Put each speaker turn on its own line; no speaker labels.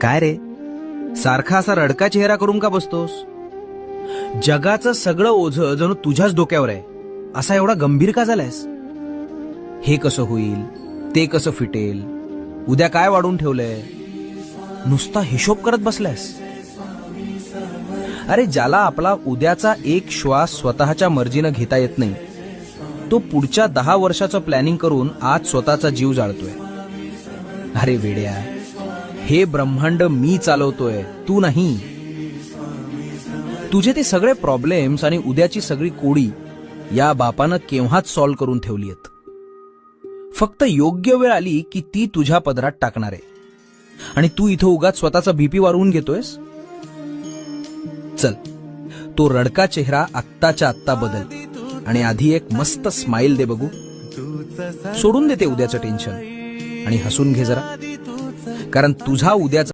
काय रे, सारखा असा रडका चेहरा करून का बसतोस? जगाचं सगळं ओझं जणू तुझ्याच डोक्यावर आहे, असा एवढा गंभीर का झालायस? हे कसं होईल, ते कसं फिटेल, उद्या काय वाढून ठेवलंय, नुसता हिशोब करत बसलायस? अरे, ज्याला आपला उद्याचा एक श्वास स्वतःच्या मर्जीनं घेता येत नाही, तो पुढच्या 10 वर्षाचं प्लॅनिंग करून आज स्वतःचा जीव जाळतोय. अरे वेड्या, हे ब्रह्मांड मी चालवतोय, तू नाही. तुझे ते सगळे प्रॉब्लेम्स आणि उद्याची सगळी कोडी या बापानं केव्हाच सॉल्व्ह करून ठेवलीयत. फक्त योग्य वेळ आली की ती तुझ्या पदरात टाकणार आहे, आणि तू इथं उगाच स्वतःचा बीपी वाढवून घेतोयस. चल, तो रडका चेहरा आत्ताच्या आत्ता बदल आणि आधी एक मस्त स्माइल दे बघू. सोडून देते उद्याचं टेन्शन आणि हसून घे जरा, कारण तुझा उद्याचा